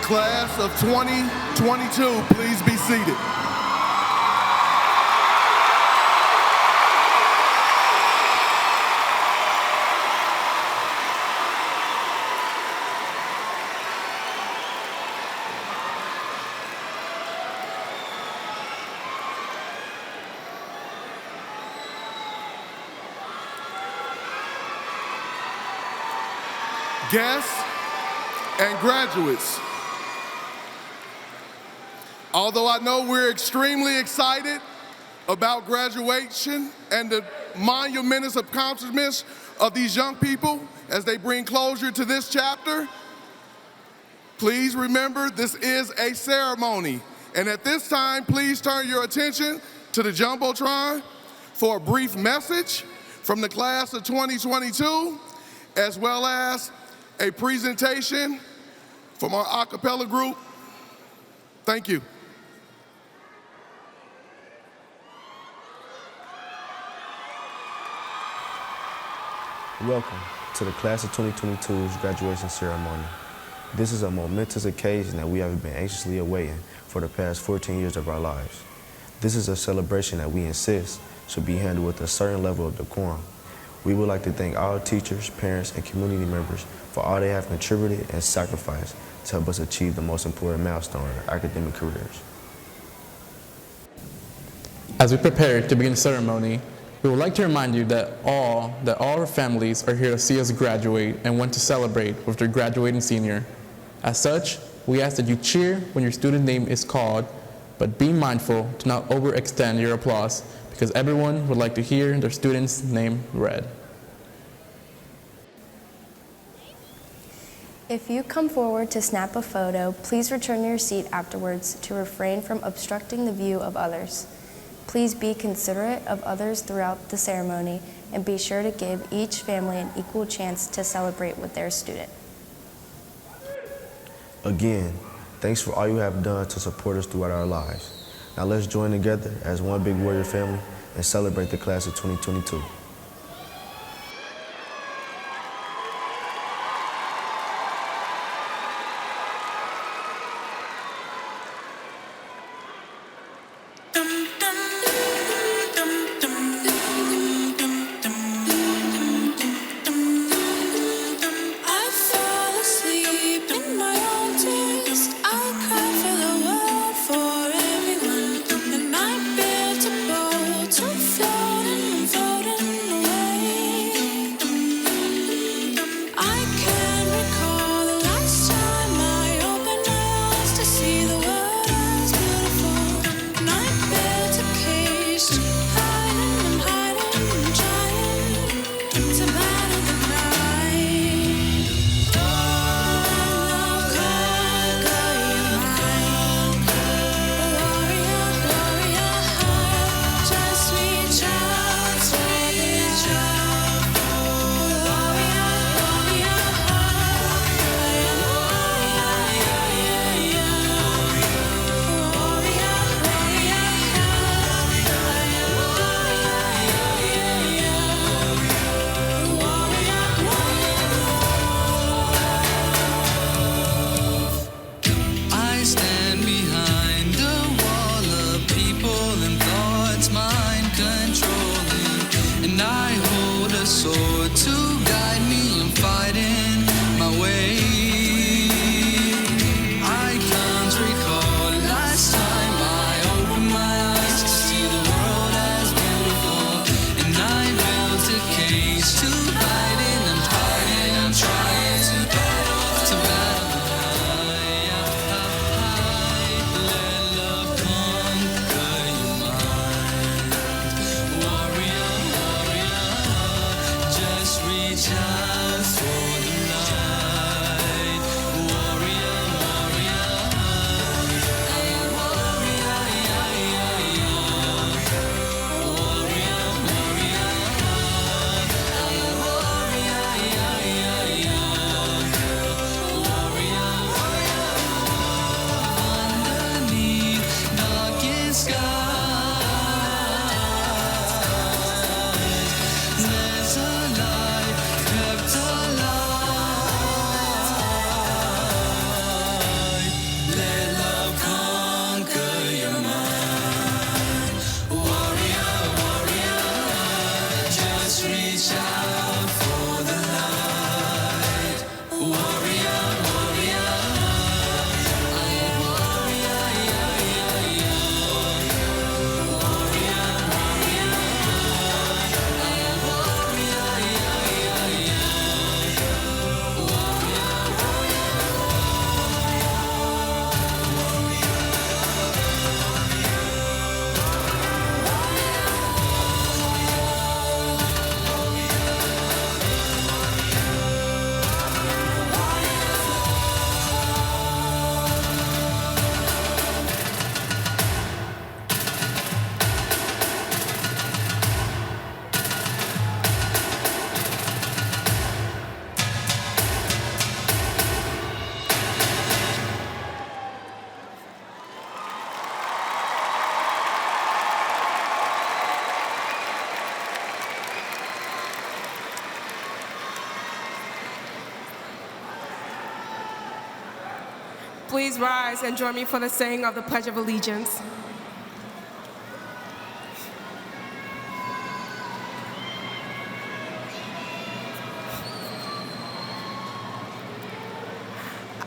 Class of 2022, please be seated. Guests and graduates, although I know we're extremely excited about graduation and the monumentous accomplishments of these young people as they bring closure to this chapter, please remember this is a ceremony. And at this time, please turn your attention to the Jumbotron for a brief message from the class of 2022, as well as a presentation from our acapella group. Thank you. Welcome to the Class of 2022's graduation ceremony. This is a momentous occasion that we have been anxiously awaiting for the past 14 years of our lives. This is a celebration that we insist should be handled with a certain level of decorum. We would like to thank all teachers, parents, and community members for all they have contributed and sacrificed to help us achieve the most important milestone in our academic careers. As we prepare to begin the ceremony, we would like to remind you that all our families are here to see us graduate and want to celebrate with their graduating senior. As such, we ask that you cheer when your student name is called, but be mindful to not overextend your applause because everyone would like to hear their student's name read. If you come forward to snap a photo, please return to your seat afterwards to refrain from obstructing the view of others. Please be considerate of others throughout the ceremony and be sure to give each family an equal chance to celebrate with their student. Again, thanks for all you have done to support us throughout our lives. Now let's join together as one big warrior family and celebrate the class of 2022. Please rise and join me for the saying of the Pledge of Allegiance.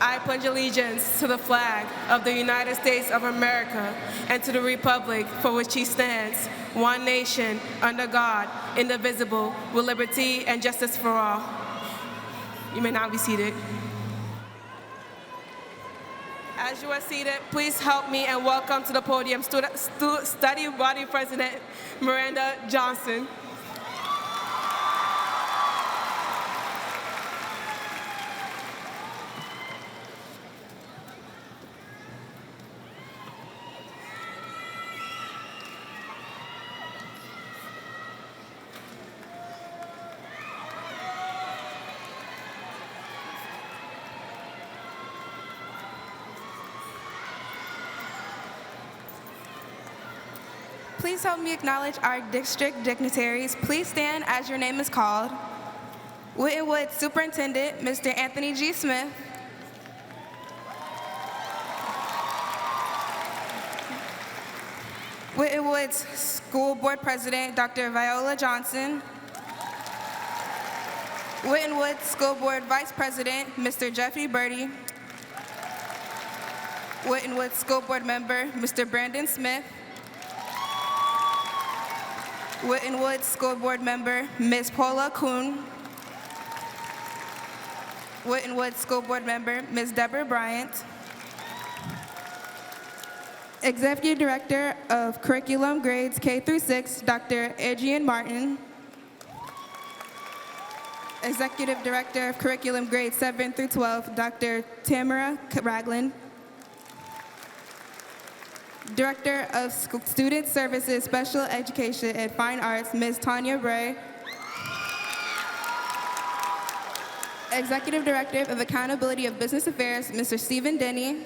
I pledge allegiance to the flag of the United States of America and to the republic for which he stands, one nation, under God, indivisible, with liberty and justice for all. You may now be seated. As you are seated, please help me and welcome to the podium Study Body President Miranda Johnson. Please help me acknowledge our district dignitaries. Please stand as your name is called. Winton Superintendent, Mr. Anthony G. Smith. Winton School Board President, Dr. Viola Johnson. Winton School Board Vice President, Mr. Jeffrey Birdie. Winton School Board Member, Mr. Brandon Smith. Winton School Board Member, Ms. Paula Kuhn. Winton School Board Member, Ms. Deborah Bryant. Executive Director of Curriculum Grades K through 6, Dr. Adrian Martin. Executive Director of Curriculum Grades 7 through 12, Dr. Tamara Ragland. Director of Student Services, Special Education and Fine Arts, Ms. Tanya Bray. Executive Director of Accountability of Business Affairs, Mr. Stephen Denny.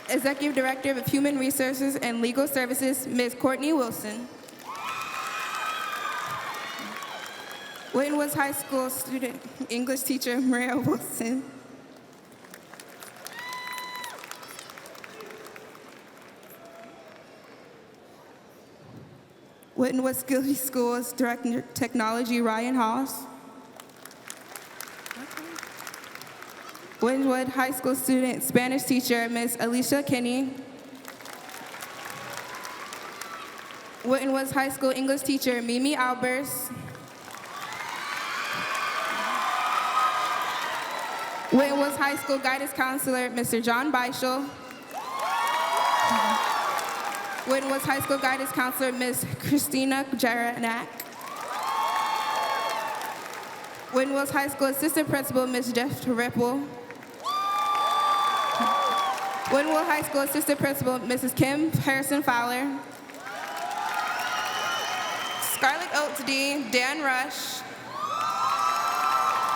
Executive Director of Human Resources and Legal Services, Ms. Courtney Wilson. Winton High School student English teacher, Maria Wilson. Winton Skilly Schools Director of Technology, Ryan Haas. Winton High School student Spanish teacher, Ms. Alicia Kinney. Winton High School English teacher, Mimi Albers. Winton High School guidance counselor, Mr. John Beischel. Winton High School guidance counselor, Ms. Christina Jaranak. Winton High School assistant principal, Ms. Jeff Ripple. Winton High School assistant principal, Mrs. Kim Harrison Fowler. Scarlett Oates Dean, Dan Rush.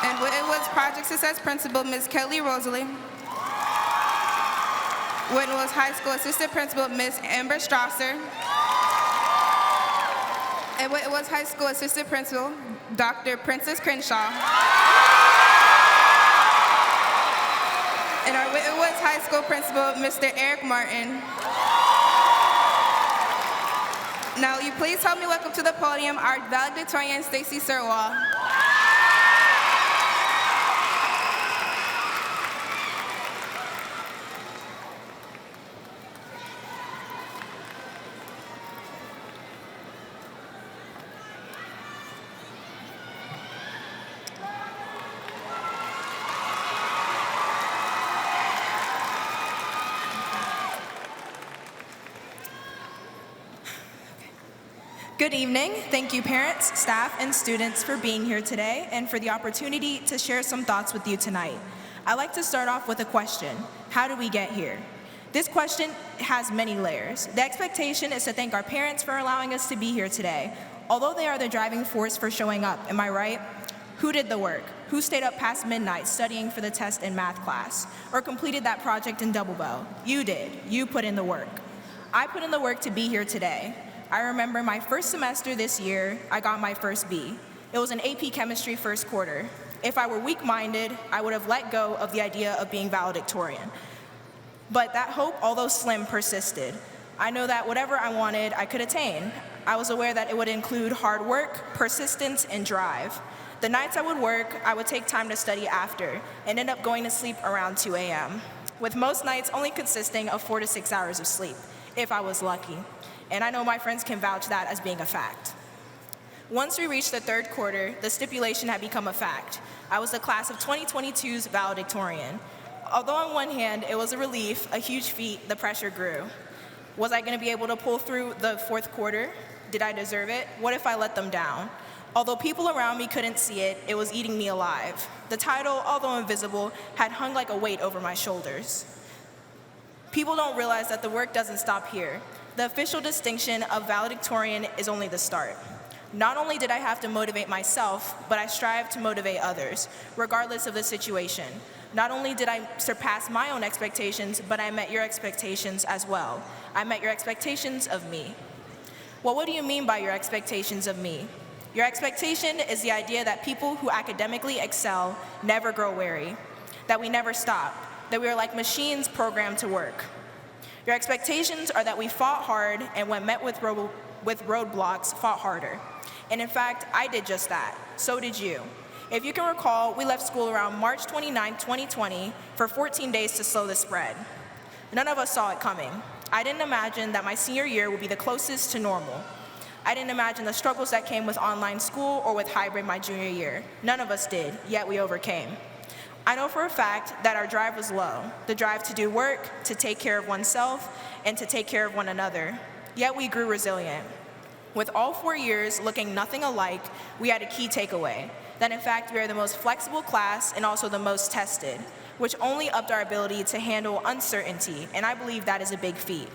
And Winton Project Success principal, Ms. Kelly Rosalie. Winton High School assistant principal, Ms. Amber Strasser. And Winton High School assistant principal, Dr. Princess Crenshaw. And our Winton High School principal, Mr. Eric Martin. Now, will you please help me welcome to the podium our valedictorian, Stacy Sirwall. Good evening. Thank you, parents, staff, and students for being here today and for the opportunity to share some thoughts with you tonight. I'd like to start off with a question. How did we get here? This question has many layers. The expectation is to thank our parents for allowing us to be here today. Although they are the driving force for showing up, am I right? Who did the work? Who stayed up past midnight studying for the test in math class? Or completed that project in double bell? You did. You put in the work. I put in the work to be here today. I remember my first semester this year, I got my first B. It was an AP chemistry first quarter. If I were weak-minded, I would have let go of the idea of being valedictorian. But that hope, although slim, persisted. I know that whatever I wanted, I could attain. I was aware that it would include hard work, persistence, and drive. The nights I would work, I would take time to study after, and end up going to sleep around 2 a.m., with most nights only consisting of 4 to 6 hours of sleep, if I was lucky. And I know my friends can vouch that as being a fact. Once we reached the third quarter, the stipulation had become a fact. I was the class of 2022's valedictorian. Although on one hand, it was a relief, a huge feat, the pressure grew. Was I gonna be able to pull through the fourth quarter? Did I deserve it? What if I let them down? Although people around me couldn't see it, it was eating me alive. The title, although invisible, had hung like a weight over my shoulders. People don't realize that the work doesn't stop here. The official distinction of valedictorian is only the start. Not only did I have to motivate myself, but I strived to motivate others, regardless of the situation. Not only did I surpass my own expectations, but I met your expectations as well. I met your expectations of me. Well, what do you mean by your expectations of me? Your expectation is the idea that people who academically excel never grow weary, that we never stop, that we are like machines programmed to work. Your expectations are that we fought hard and when met with roadblocks, fought harder. And in fact, I did just that. So did you. If you can recall, we left school around March 29, 2020 for 14 days to slow the spread. None of us saw it coming. I didn't imagine that my senior year would be the closest to normal. I didn't imagine the struggles that came with online school or with hybrid my junior year. None of us did, yet we overcame. I know for a fact that our drive was low, the drive to do work, to take care of oneself, and to take care of one another. Yet we grew resilient. With all 4 years looking nothing alike, we had a key takeaway, that in fact we are the most flexible class and also the most tested, which only upped our ability to handle uncertainty, and I believe that is a big feat.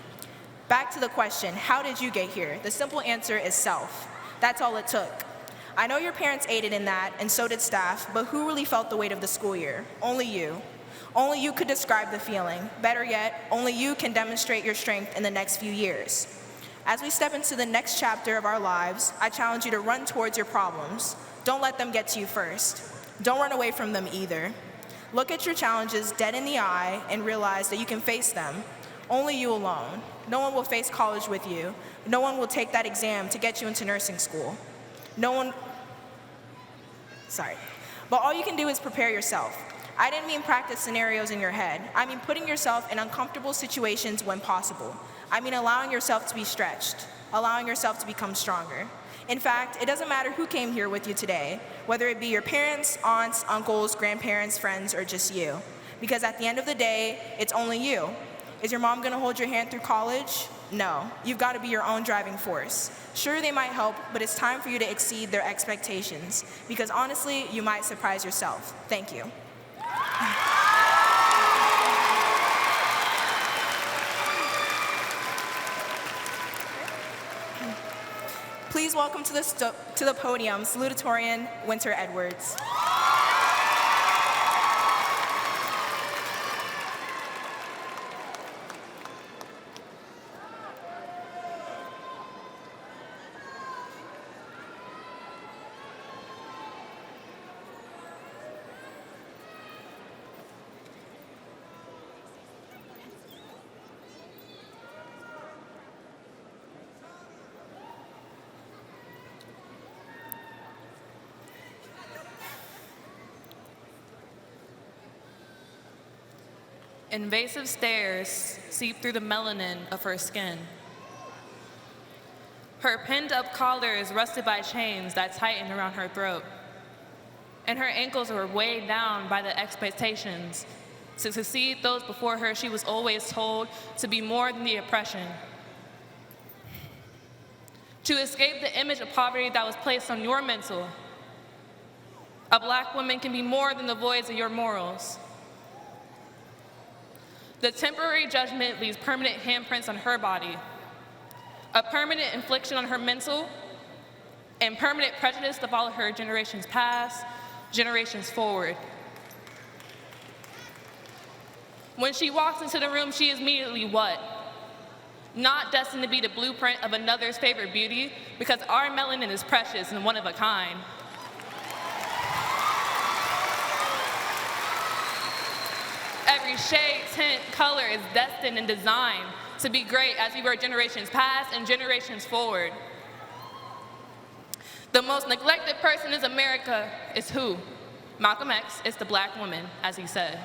Back to the question, how did you get here? The simple answer is self. That's all it took. I know your parents aided in that, and so did staff, but who really felt the weight of the school year? Only you. Only you could describe the feeling. Better yet, only you can demonstrate your strength in the next few years. As we step into the next chapter of our lives, I challenge you to run towards your problems. Don't let them get to you first. Don't run away from them either. Look at your challenges dead in the eye and realize that you can face them. Only you alone. No one will face college with you. No one will take that exam to get you into nursing school. But all you can do is prepare yourself. I didn't mean practice scenarios in your head. I mean putting yourself in uncomfortable situations when possible. I mean allowing yourself to be stretched, allowing yourself to become stronger. In fact, it doesn't matter who came here with you today, whether it be your parents, aunts, uncles, grandparents, friends, or just you. Because at the end of the day, it's only you. Is your mom gonna hold your hand through college? No, you've gotta be your own driving force. Sure, they might help, but it's time for you to exceed their expectations, because honestly, you might surprise yourself. Thank you. Please welcome to the podium, Salutatorian Winter Edwards. Invasive stares seep through the melanin of her skin. Her pinned-up collar is rusted by chains that tighten around her throat. And her ankles were weighed down by the expectations. To succeed those before her, she was always told to be more than the oppression. To escape the image of poverty that was placed on your mental. A black woman can be more than the voids of your morals. The temporary judgment leaves permanent handprints on her body, a permanent infliction on her mental, and permanent prejudice to follow her generations past, generations forward. When she walks into the room, she is immediately what? Not destined to be the blueprint of another's favorite beauty, because our melanin is precious and one of a kind. Every shade, tint, color is destined and designed to be great as we were generations past and generations forward. The most neglected person in America is who? Malcolm X is the black woman, as he said.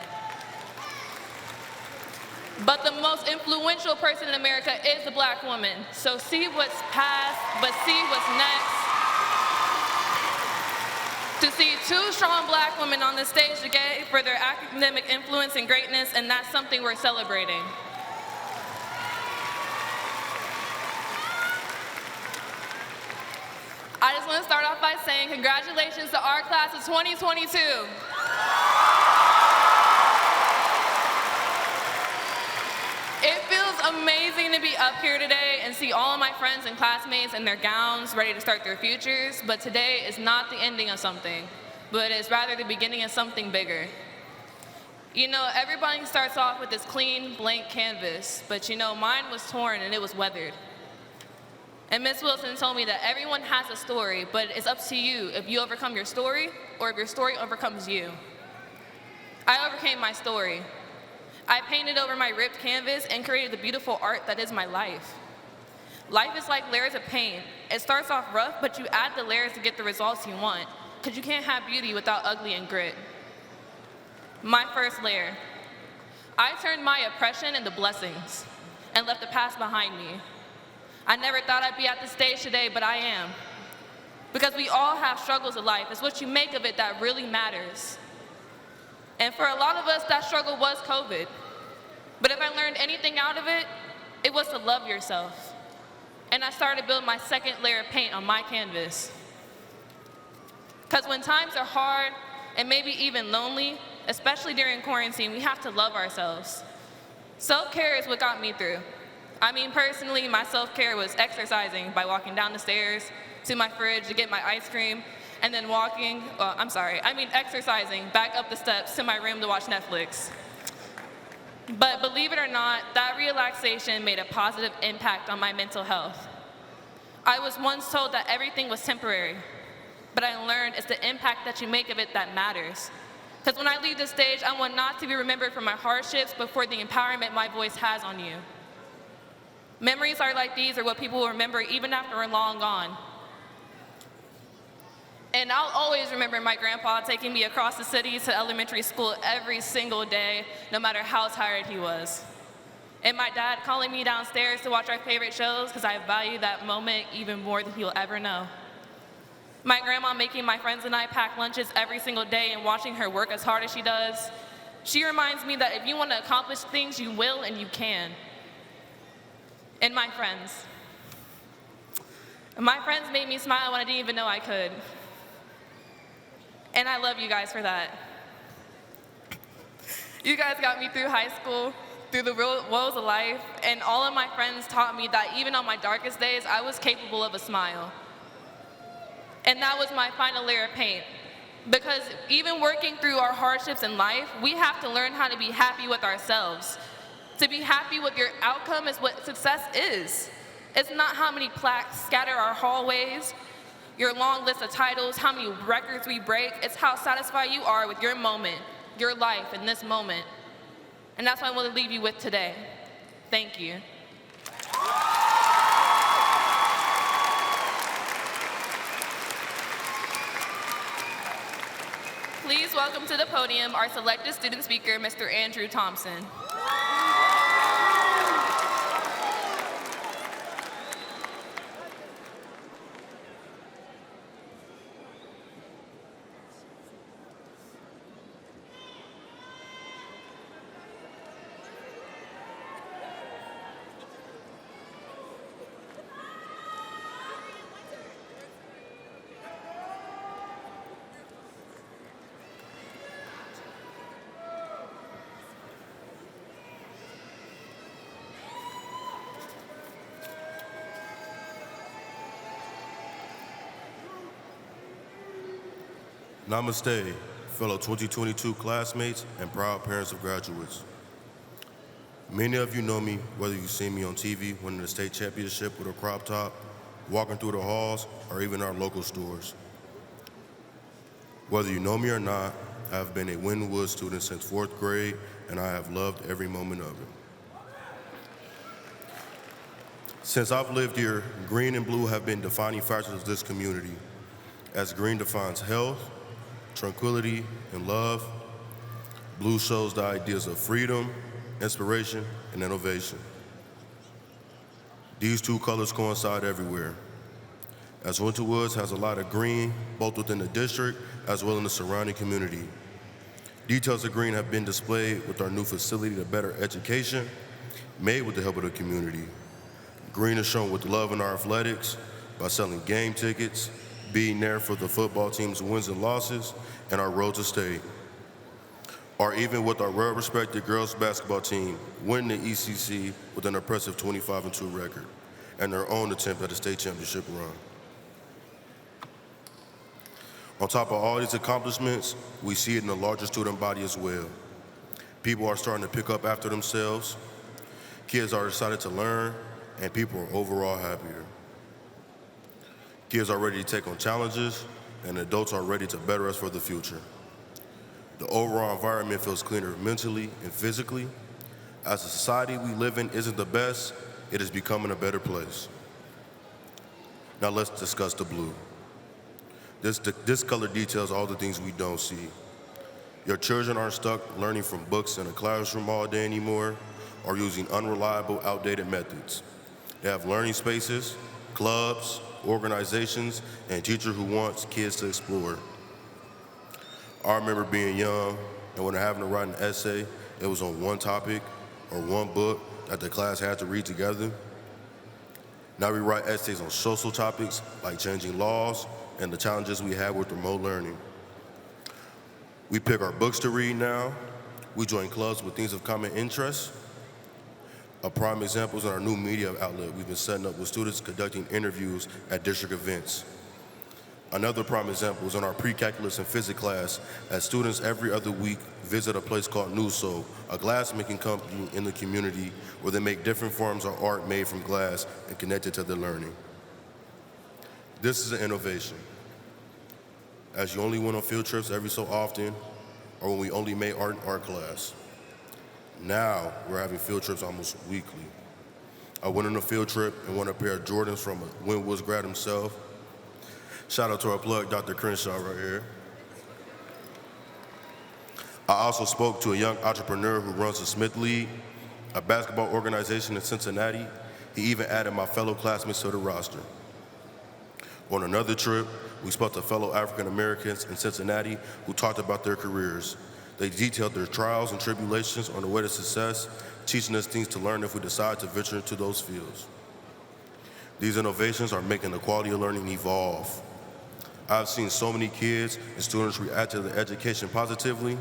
But the most influential person in America is the black woman. So see what's past, but see what's next. To see two strong black women on the stage today for their academic influence and greatness, and that's something we're celebrating. I just want to start off by saying congratulations to our class of 2022. It feels amazing to be up here today and see all of my friends and classmates in their gowns ready to start their futures, but today is not the ending of something, but it's rather the beginning of something bigger. You know, everybody starts off with this clean, blank canvas, but you know, mine was torn and it was weathered. And Miss Wilson told me that everyone has a story, but it's up to you if you overcome your story or if your story overcomes you. I overcame my story. I painted over my ripped canvas and created the beautiful art that is my life. Life is like layers of paint. It starts off rough, but you add the layers to get the results you want, because you can't have beauty without ugly and grit. My first layer. I turned my oppression into blessings and left the past behind me. I never thought I'd be at this stage today, but I am. Because we all have struggles of life. It's what you make of it that really matters. And for a lot of us, that struggle was COVID. But if I learned anything out of it, it was to love yourself. And I started to build my second layer of paint on my canvas. Because when times are hard and maybe even lonely, especially during quarantine, we have to love ourselves. Self-care is what got me through. I mean, personally, my self-care was exercising by walking down the stairs to my fridge to get my ice cream, and then exercising back up the steps to my room to watch Netflix. But believe it or not, that relaxation made a positive impact on my mental health. I was once told that everything was temporary, but I learned it's the impact that you make of it that matters. Because when I leave the stage, I want not to be remembered for my hardships, but for the empowerment my voice has on you. Memories are like these are what people will remember even after we're long gone. And I'll always remember my grandpa taking me across the city to elementary school every single day, no matter how tired he was. And my dad calling me downstairs to watch our favorite shows because I value that moment even more than he'll ever know. My grandma making my friends and I pack lunches every single day and watching her work as hard as she does. She reminds me that if you want to accomplish things, you will and you can. And my friends. My friends made me smile when I didn't even know I could. And I love you guys for that. You guys got me through high school, through the real woes of life, and all of my friends taught me that even on my darkest days, I was capable of a smile. And that was my final layer of paint. Because even working through our hardships in life, we have to learn how to be happy with ourselves. To be happy with your outcome is what success is. It's not how many plaques scatter our hallways, your long list of titles, how many records we break. It's how satisfied you are with your moment, your life in this moment. And that's what I want to leave you with today. Thank you. Please welcome to the podium our selected student speaker, Mr. Andrew Thompson. Namaste, fellow 2022 classmates and proud parents of graduates. Many of you know me, whether you've seen me on TV winning the state championship with a crop top, walking through the halls, or even our local stores. Whether you know me or not, I have been a Winton student since 4th grade, and I have loved every moment of it. Since I've lived here, green and blue have been defining factors of this community, as green defines health, tranquility, and love. Blue shows the ideas of freedom, inspiration, and innovation. These two colors coincide everywhere, as Winton Woods has a lot of green, both within the district as well in the surrounding community. Details of green have been displayed with our new facility to better education, made with the help of the community. Green is shown with love in our athletics by selling game tickets, being there for the football team's wins and losses, and our road to state. Or even with our well-respected girls basketball team winning the ECC with an impressive 25-2 record and their own attempt at a state championship run. On top of all these accomplishments, we see it in the larger student body as well. People are starting to pick up after themselves, kids are excited to learn, and people are overall happier. Kids are ready to take on challenges, and adults are ready to better us for the future. The overall environment feels cleaner mentally and physically. As the society we live in isn't the best, it is becoming a better place. Now let's discuss the blue. This color details all the things we don't see. Your children aren't stuck learning from books in a classroom all day anymore, or using unreliable, outdated methods. They have learning spaces, clubs, organizations, and teachers who want kids to explore. I remember being young, and when having to write an essay, it was on one topic or one book that the class had to read together. Now we write essays on social topics like changing laws and the challenges we have with remote learning. We pick our books to read now. We join clubs with things of common interest. A prime example is in our new media outlet we've been setting up with students conducting interviews at district events. Another prime example is in our pre-calculus and physics class, as students every other week visit a place called Nuso, a glassmaking company in the community where they make different forms of art made from glass and connected to their learning. This is an innovation, as you only went on field trips every so often, or when we only made art in art class. Now, we're having field trips almost weekly. I went on a field trip and won a pair of Jordans from a Winton Woods grad himself. Shout out to our plug, Dr. Crenshaw, right here. I also spoke to a young entrepreneur who runs the Smith League, a basketball organization in Cincinnati. He even added my fellow classmates to the roster. On another trip, we spoke to fellow African Americans in Cincinnati who talked about their careers. They detailed their trials and tribulations on the way to success, teaching us things to learn if we decide to venture into those fields. These innovations are making the quality of learning evolve. I've seen so many kids and students react to the education positively.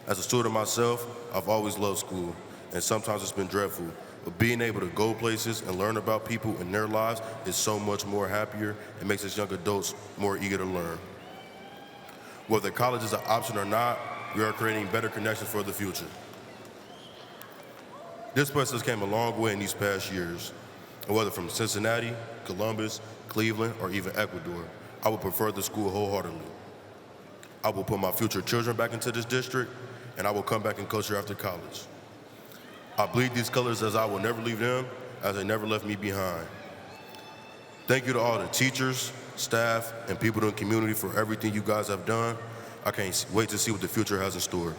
As a student myself, I've always loved school, and sometimes it's been dreadful. But being able to go places and learn about people and their lives is so much more happier and makes us young adults more eager to learn. Whether college is an option or not, we are creating better connections for the future. This place has came a long way in these past years, and whether from Cincinnati, Columbus, Cleveland, or even Ecuador, I would prefer the school wholeheartedly. I will put my future children back into this district, and I will come back and coach here after college. I bleed these colors as I will never leave them, as they never left me behind. Thank you to all the teachers, staff, and people in the community for everything you guys have done. I can't wait to see what the future has in store.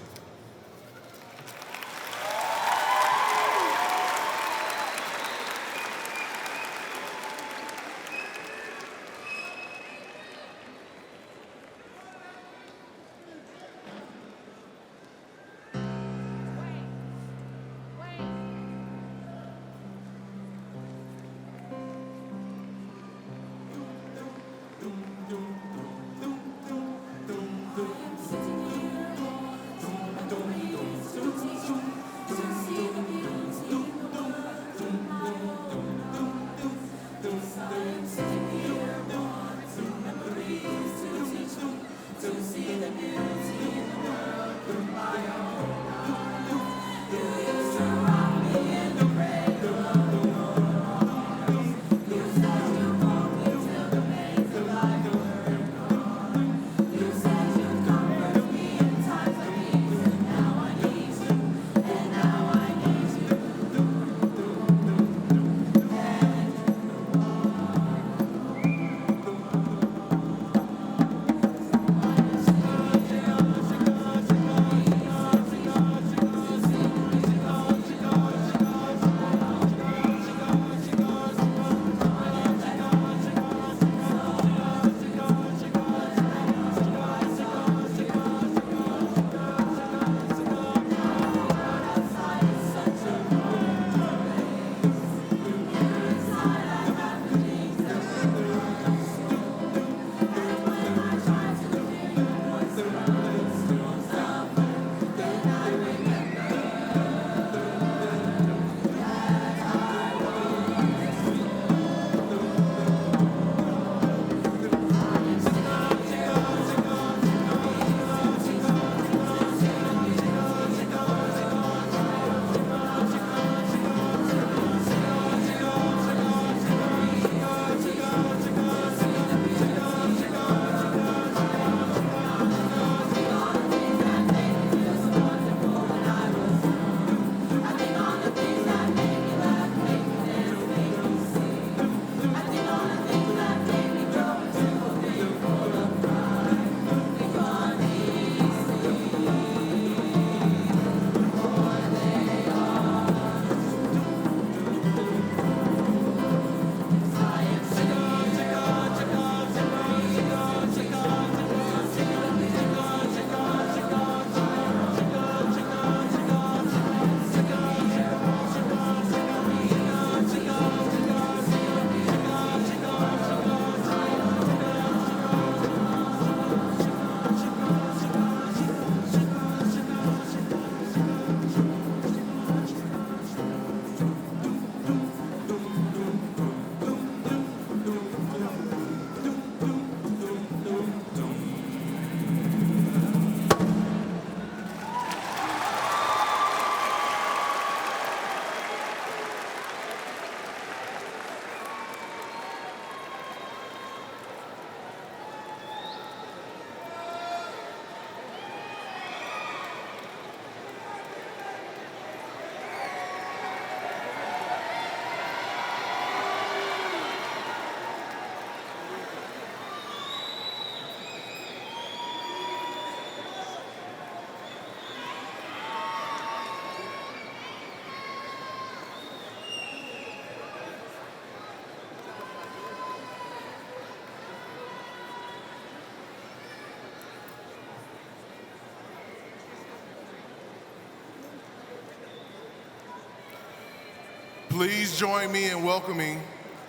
Please join me in welcoming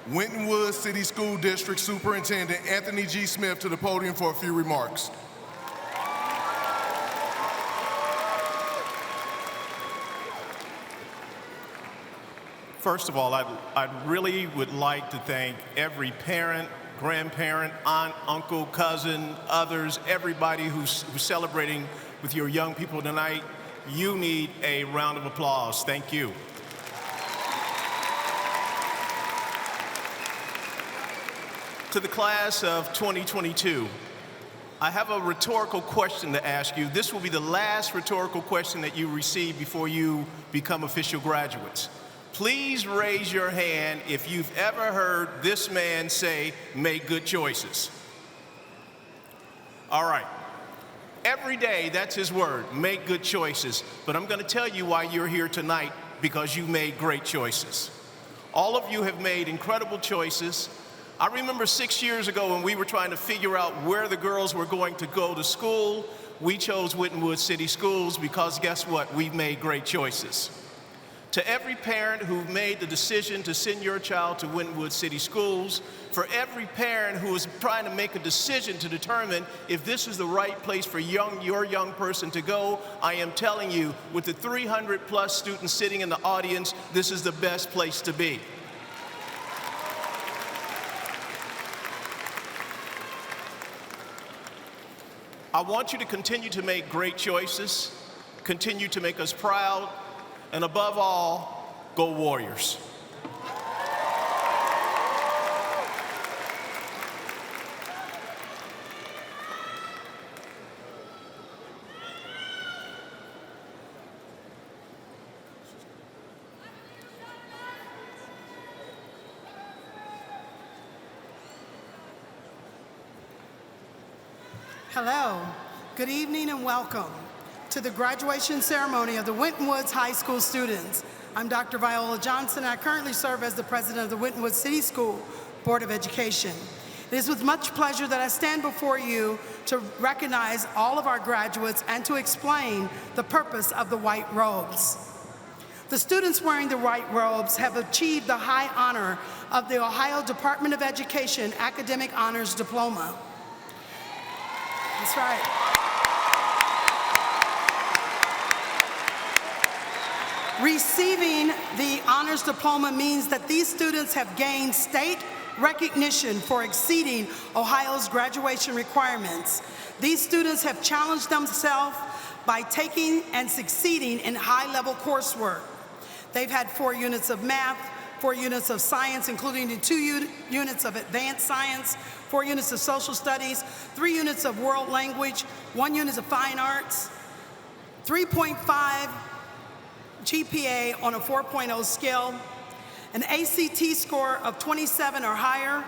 Winton Woods City School District Superintendent Anthony G. Smith to the podium for a few remarks. First of all, I really would like to thank every parent, grandparent, aunt, uncle, cousin, others, everybody who's celebrating with your young people tonight. You need a round of applause. Thank you. To the class of 2022, I have a rhetorical question to ask you. This will be the last rhetorical question that you receive before you become official graduates. Please raise your hand if you've ever heard this man say, make good choices. All right. Every day, that's his word, make good choices. But I'm going to tell you why you're here tonight, because you made great choices. All of you have made incredible choices. I remember 6 years ago when we were trying to figure out where the girls were going to go to school. We chose Winton Woods City Schools because guess what? We've made great choices. To every parent who made the decision to send your child to Winton Woods City Schools, for every parent who is trying to make a decision to determine if this is the right place for your young person to go, I am telling you, with the 300 plus students sitting in the audience, this is the best place to be. I want you to continue to make great choices, continue to make us proud, and above all, go Warriors. Hello, good evening and welcome to the graduation ceremony of the Winton Woods High School students. I'm Dr. Viola Johnson. I currently serve as the president of the Winton Woods City School Board of Education. It is with much pleasure that I stand before you to recognize all of our graduates and to explain the purpose of the white robes. The students wearing the white robes have achieved the high honor of the Ohio Department of Education Academic Honors Diploma. That's right. Receiving the honors diploma means that these students have gained state recognition for exceeding Ohio's graduation requirements. These students have challenged themselves by taking and succeeding in high-level coursework. They've had 4 units of math, 4 units of science, including the 2 units of advanced science, 4 units of social studies, 3 units of world language, 1 unit of fine arts, 3.5 GPA on a 4.0 scale, an ACT score of 27 or higher,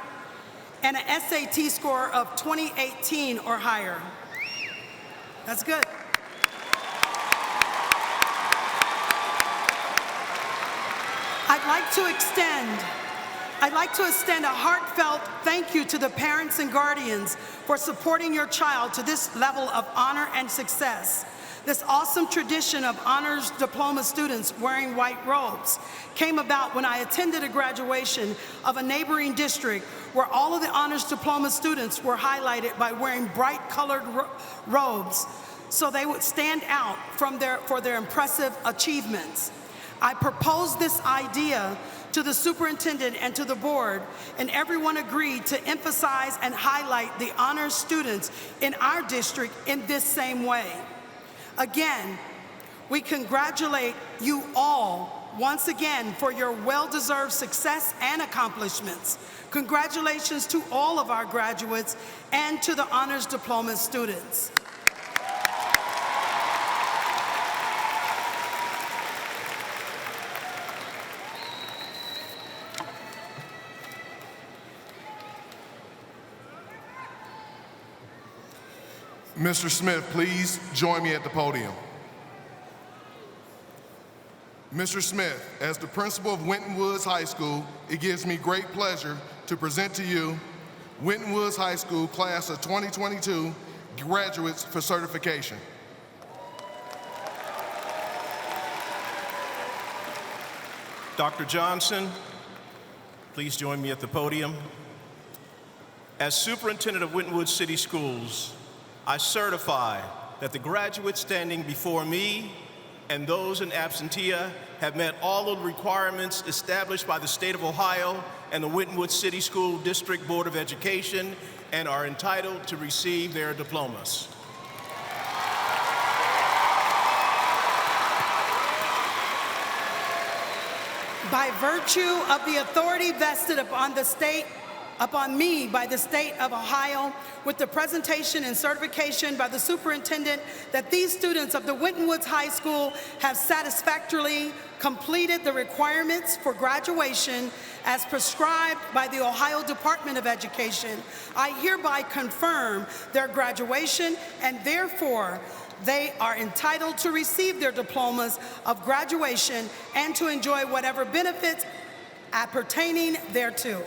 and an SAT score of 2018 or higher. That's good. I'd like to extend a heartfelt thank you to the parents and guardians for supporting your child to this level of honor and success. This awesome tradition of honors diploma students wearing white robes came about when I attended a graduation of a neighboring district where all of the honors diploma students were highlighted by wearing bright colored robes so they would stand out for their impressive achievements. I proposed this idea to the superintendent and to the board, and everyone agreed to emphasize and highlight the honors students in our district in this same way. Again, we congratulate you all once again for your well-deserved success and accomplishments. Congratulations to all of our graduates and to the honors diploma students. Mr. Smith, please join me at the podium. Mr. Smith, as the principal of Winton Woods High School, it gives me great pleasure to present to you Winton Woods High School class of 2022 graduates for certification. Dr. Johnson, please join me at the podium. As Superintendent of Winton Woods City Schools, I certify that the graduates standing before me and those in absentia have met all of the requirements established by the state of Ohio and the Winton Woods City School District Board of Education and are entitled to receive their diplomas. By virtue of the authority vested upon me by the state of Ohio, with the presentation and certification by the superintendent that these students of the Winton Woods High School have satisfactorily completed the requirements for graduation as prescribed by the Ohio Department of Education, I hereby confirm their graduation, and therefore they are entitled to receive their diplomas of graduation and to enjoy whatever benefits appertaining thereto.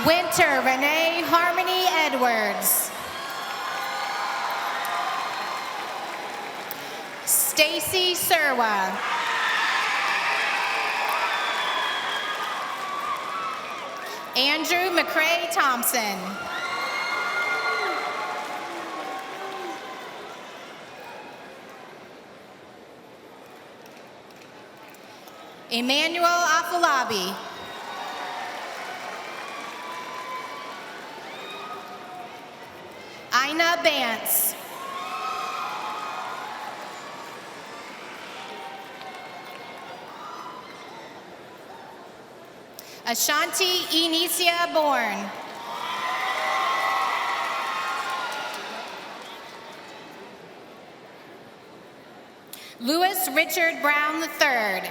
Winter Renee Harmony Edwards. Stacy Serwa. Andrew McCrae Thompson. Emmanuel Afolabi. Ina Bance. Ashanti Enicia Bourne. Louis Richard Brown III.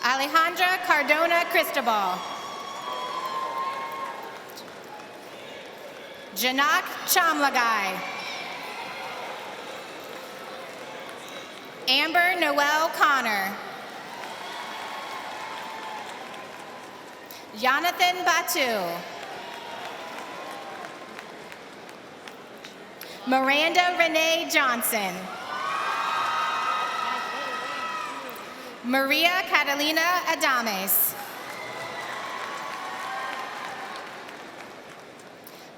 Alejandra Cardona Cristobal. Janak Chamlagai. Amber Noel Connor. Jonathan Batu. Miranda Renee Johnson. Maria Catalina Adames.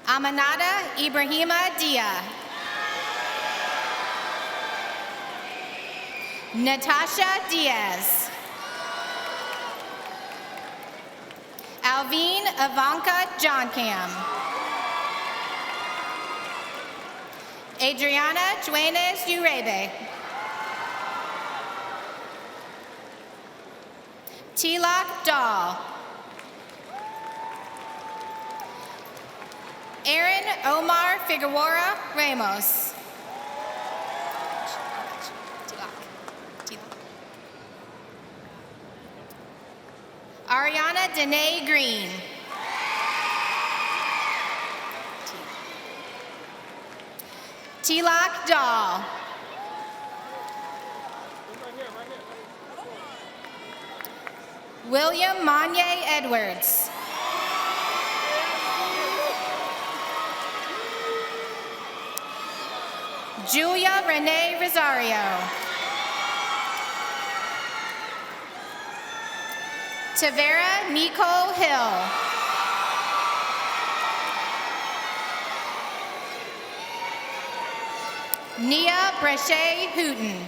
Amanada Ibrahima Dia. Natasha Diaz. Alvine Ivanka Johncam. Adriana Juanes Urebe. Tilak Dahl. Aaron Omar Figueroa Ramos. Ariana Danae Green. Tilak Dahl. William Monye Edwards. Julia Renee Rosario. Tavera Nicole Hill. Nia Brechet Hooten.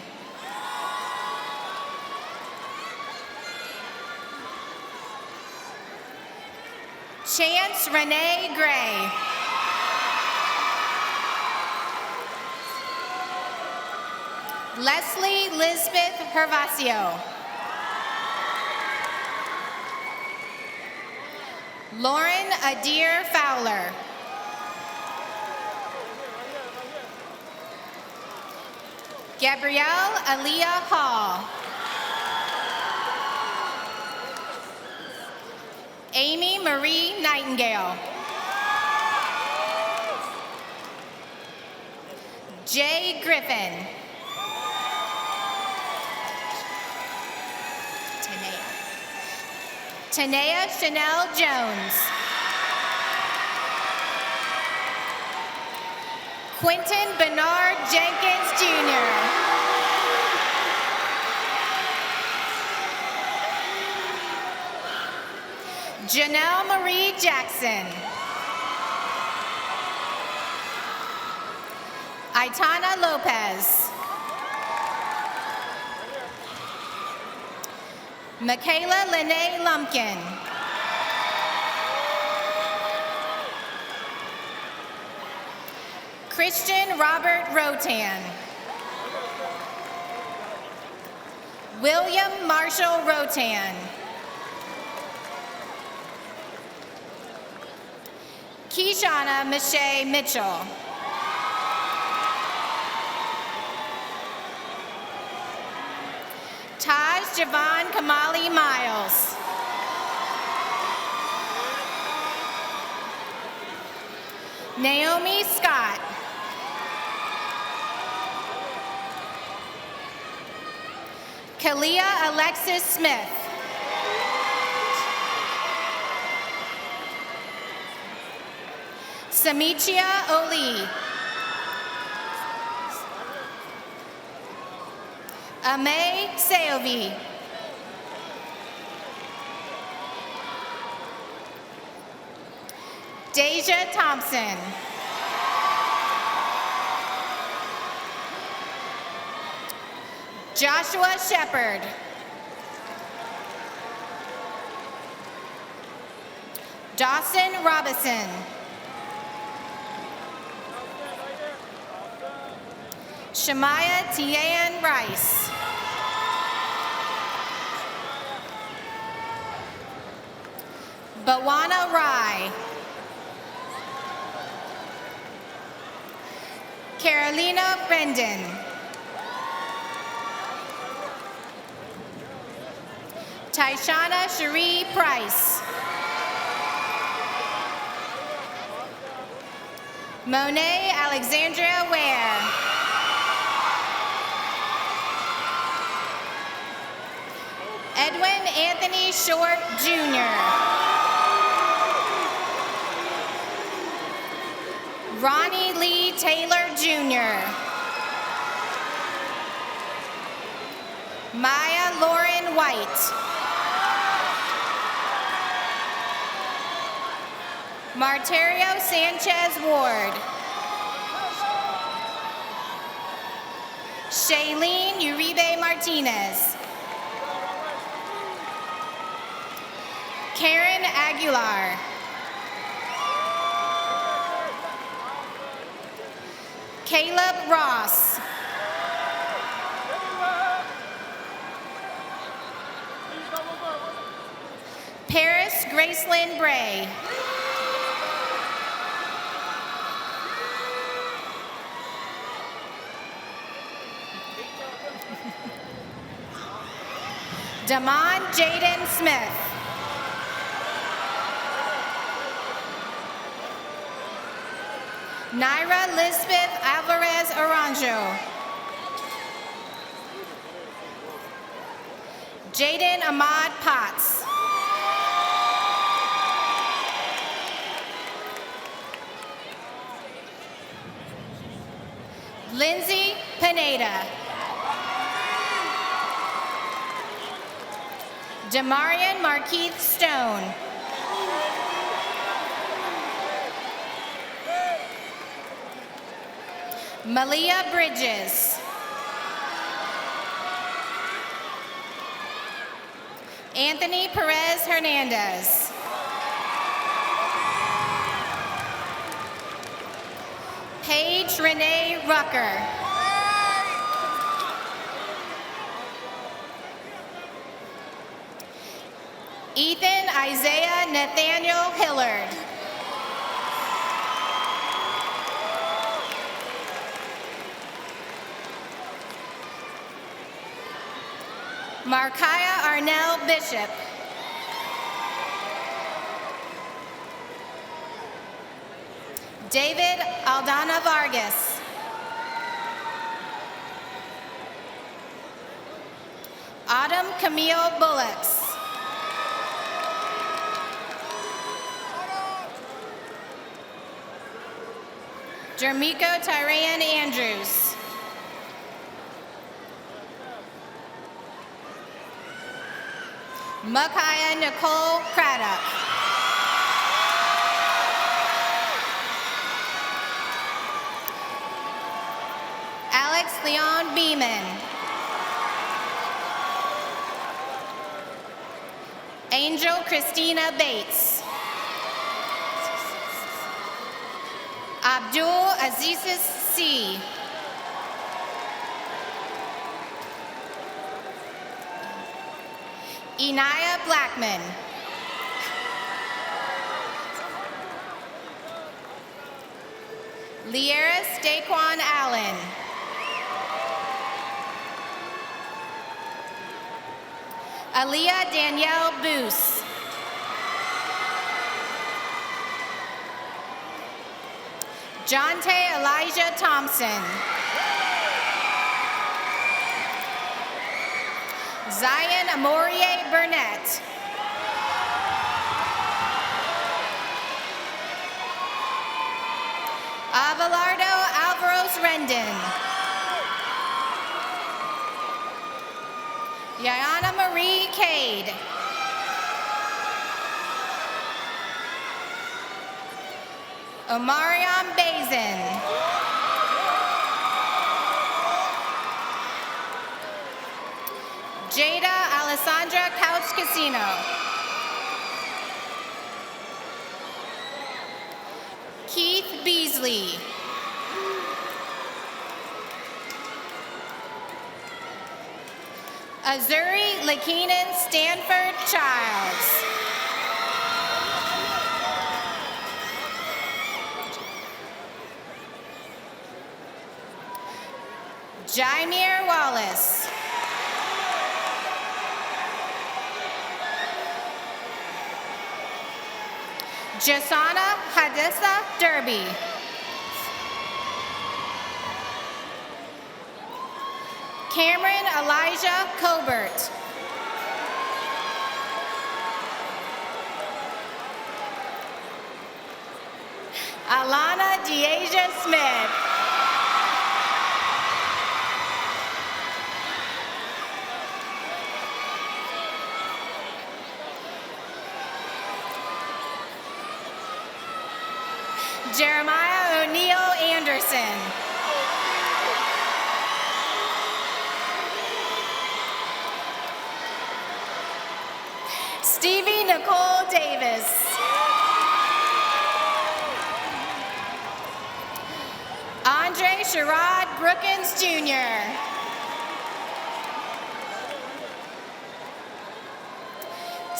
Chance Renee Gray. Leslie Lisbeth Hervasio. Lauren Adair Fowler. Gabrielle Aaliyah Hall. Amy Marie Nightingale. Jay Griffin. Tanea Chanel Jones. Quentin Bernard Jenkins Jr. Janelle Marie Jackson. Aitana Lopez. Michaela Lene Lumpkin. Christian Robert Rotan. William Marshall Rotan. Keshana Michelle Mitchell. Taj Javon Kamali Miles. Naomi Scott. Kalia Alexis Smith. Samichia Oli. Ame Seovi. Deja Thompson. Joshua Shepard. Dawson Robinson. Shemaya Tian Rice. Bawana Rai. Carolina Brendan. Tyshana Cherie Price. Monet Alexandria Ware. Edwin Anthony Short, Jr. Ronnie Lee Taylor, Jr. Maya Lauren White. Marterio Sanchez Ward. Shailene Uribe Martinez. Karen Aguilar. Caleb Ross. Paris Gracelyn Bray. Damon Jaden Smith. Naira Lisbeth Alvarez Aranjo. Jaden Ahmad Potts. Lindsay Pineda. Demarion Markeith Stone. Malia Bridges. Anthony Perez Hernandez. Paige Renee Rucker. Ethan Isaiah Nathaniel Hillard. Markiah Arnell Bishop. David Aldana Vargas. Autumn Camille Bullocks. Jermico Tyran Andrews. Makaya Nicole Craddock. Alex Leon Beeman. Angel Christina Bates. Abdul Aziz C. Inaya Blackman. Lieris Daquan Allen. Aaliyah Danielle Boos. Jonte Elijah Thompson. Zion Amorie Burnett. Avalardo Alvaros Rendon. Yana Marie Cade. Omarion Bazin. Jada Alessandra Couch Casino. Keith Beasley. Azuri Lakeenan Stanford Childs. Jaimir Wallace. Jasana Hadissa Derby. Cameron Elijah Colbert. Alana Deasia Smith. Jeremiah O'Neill Anderson. Stevie Nicole Davis. Andre Sherrod Brookins Jr.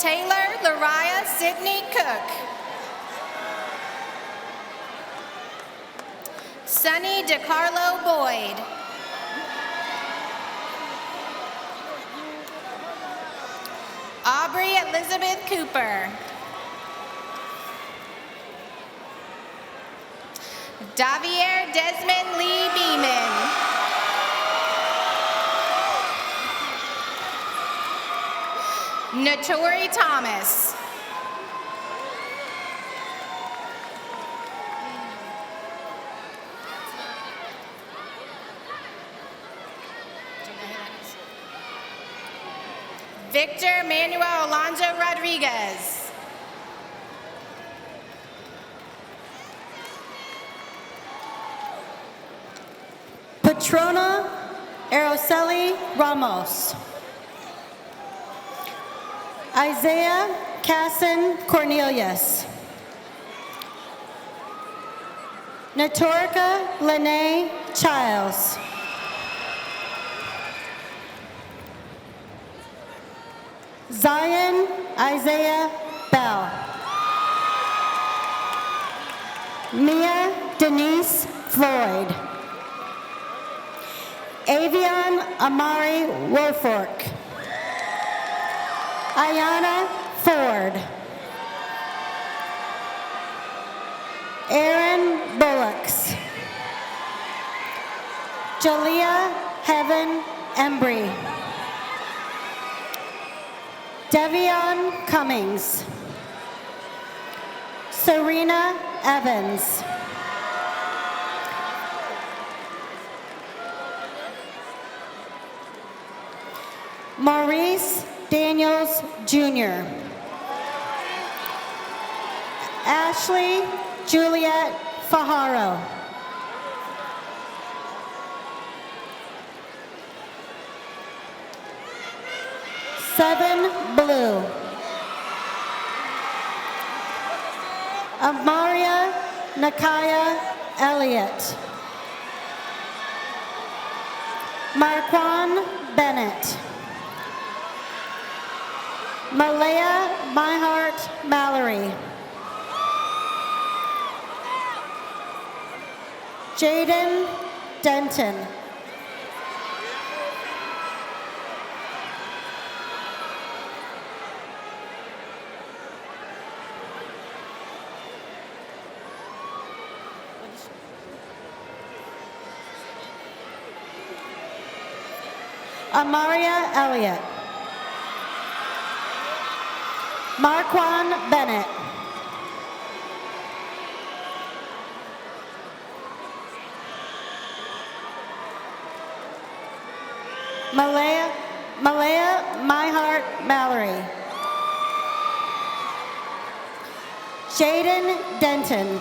Taylor Lariah Sidney Cook. Sunny DeCarlo Boyd. Aubrey Elizabeth Cooper. Davier Desmond Lee Beeman. Notori Thomas. Victor Manuel Alonso Rodriguez. Patrona Araceli Ramos. Isaiah Casson Cornelius. Natorica Lene Childs. Zion Isaiah Bell. Mia Denise Floyd. Avion Amari Wofork. Ayana Ford. Aaron Bullocks. Jalea Heaven Embry. Devion Cummings. Serena Evans. Maurice Daniels Jr. Ashley Juliet Fajaro. Seven Blue. Amaria Nakaya Elliott. Marquan Bennett. Malaya Myhart Mallory. Jaden Denton. Amaria Elliott. Marquan Bennett. Malaya Myhart Mallory. Jaden Denton.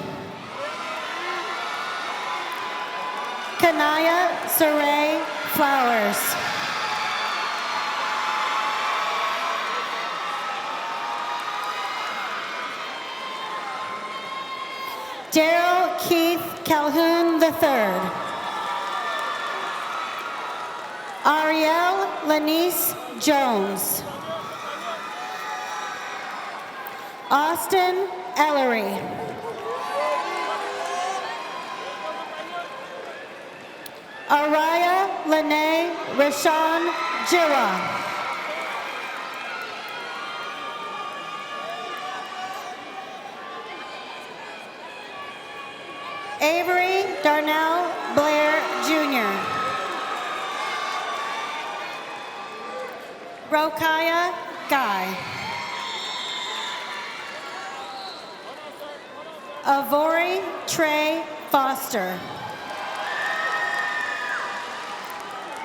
Kanaya Saray Flowers. Daryl Keith Calhoun III. Ariel Lanice Jones. Austin Ellery. Araya Lene Rashawn Jira. Avery Darnell Blair Jr. Rokaya Guy. Avori Trey Foster.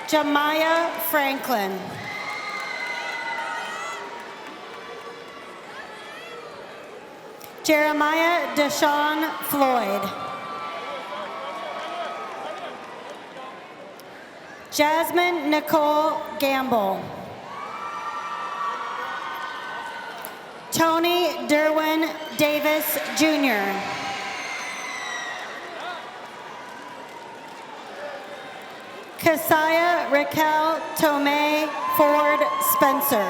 Jemiah Franklin. Jeremiah Deshawn Floyd. Jasmine Nicole Gamble. Tony Derwin Davis Jr. Kasaya Raquel Tomei Ford Spencer.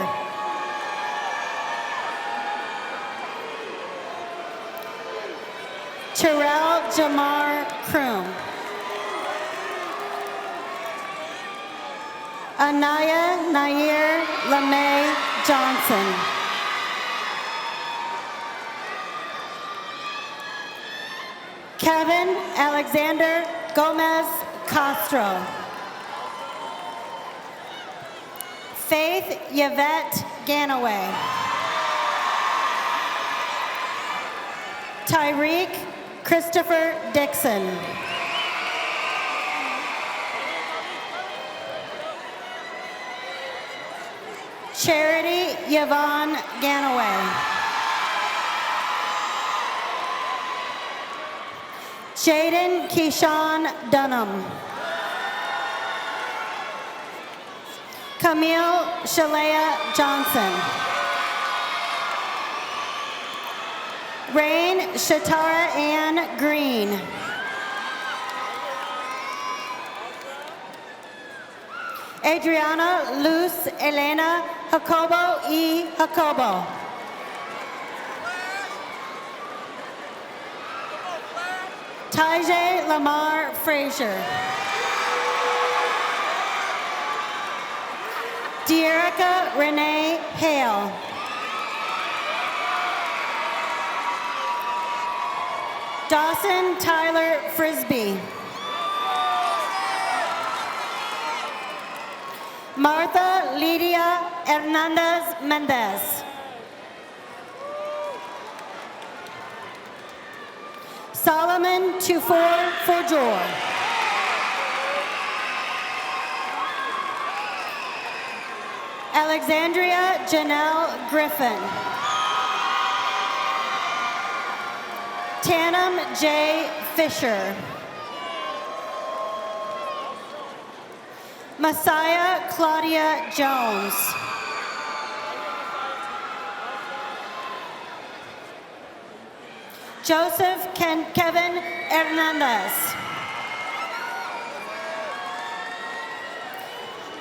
Terrell Jamar Kroom. Anaya Nair LeMay Johnson. Kevin Alexander Gomez Castro. Faith Yvette Ganaway. Tyreek Christopher Dixon. Charity Yvonne Ganaway. Jaden Keyshawn Dunham. Camille Shalea Johnson. Rain Shatara Ann Green. Adriana Luz Elena Jacobo E. Jacobo. Tajay Lamar Frazier. Dearica Renee Hale. Dawson Tyler Frisbee. Martha Lydia Hernandez Mendez. Solomon Tufor Forjor. Alexandria Janelle Griffin. Tannum J. Fisher. Messiah Claudia Jones. Joseph Kevin Hernandez.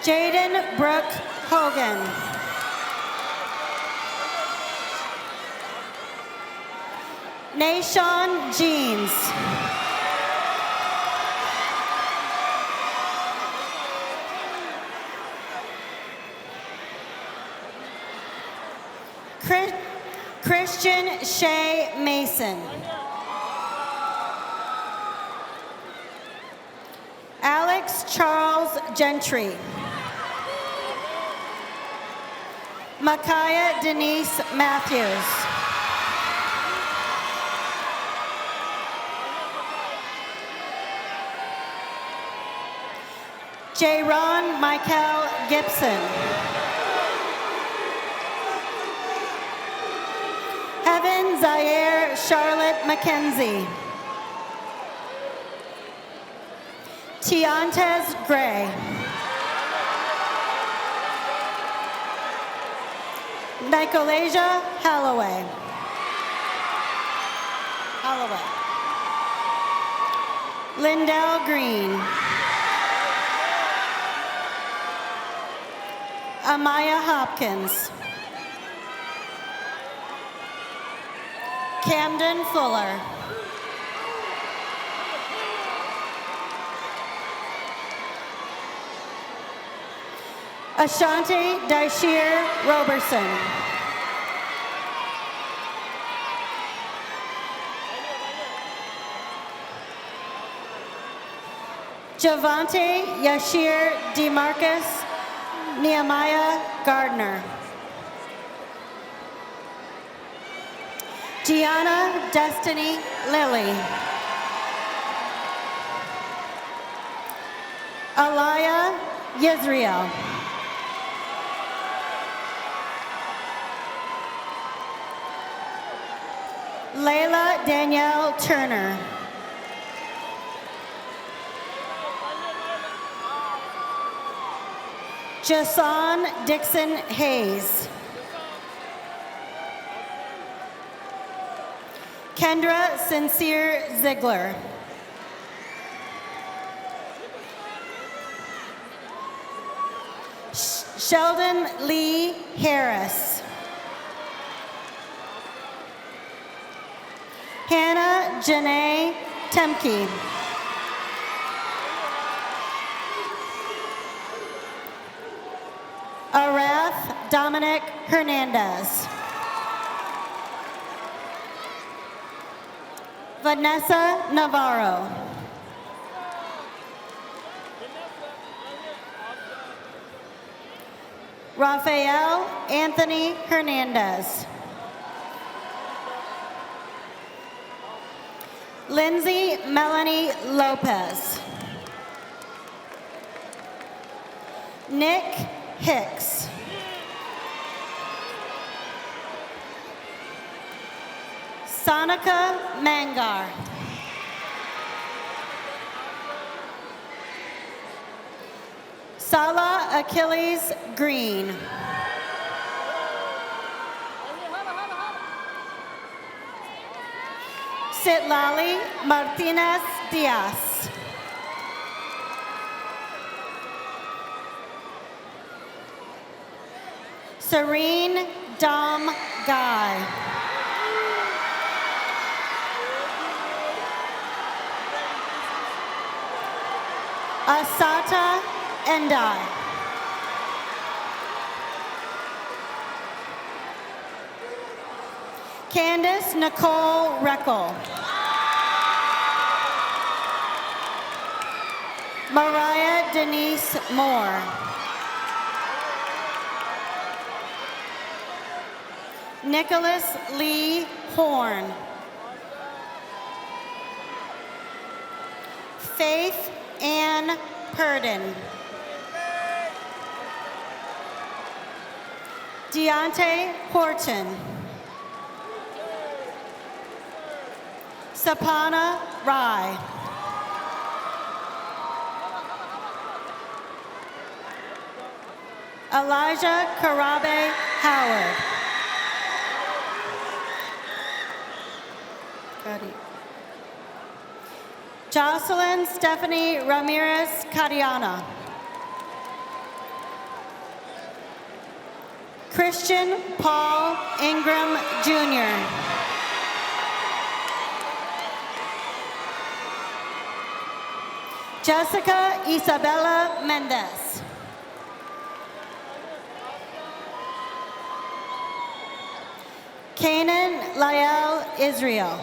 Jaden Brooke Hogan. Nashon Jeans. Christian Shay Mason. Alex Charles Gentry. Micaiah Denise Matthews. J-Ron Michael Gibson. Heaven Zaire Charlotte McKenzie. Tiantes Gray. Nicolasia Holloway. Lindell Green. Amaya Hopkins. Camden Fuller. Ashanti Daishir Roberson. Javante Yashir DeMarcus Nehemiah Gardner. Gianna Destiny Lilly. Alaya Yisrael. Layla Danielle Turner. Jason Dixon Hayes. Kendra Sincere Ziegler. Sheldon Lee Harris. Hannah Janae Temke. Arath Dominic Hernandez. Vanessa Navarro. Rafael Anthony Hernandez. Lindsay Melanie Lopez. Nick Hicks. Sonica Mangar. Salah Achilles Green. Sitlali Martinez Diaz. Serene Dom Guy. Asata Endai. Candace Nicole Reckel. Mariah Denise Moore. Nicholas Lee Horn. Faith Ann Purdon. Deontay Horton. Sapana Rai. Elijah Karabe Howard. Jocelyn Stephanie Ramirez Cadiana. Christian Paul Ingram Jr. Jessica Isabella Mendez. Kanan Lael Israel.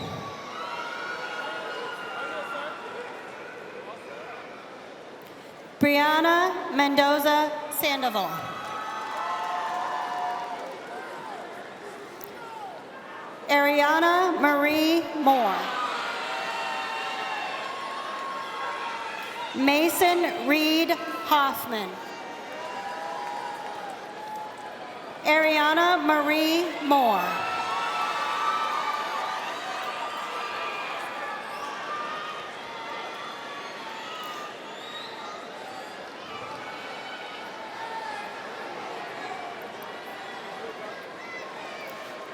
Brianna Mendoza Sandoval. Ariana Marie Moore. Mason Reed Hoffman. Ariana Marie Moore.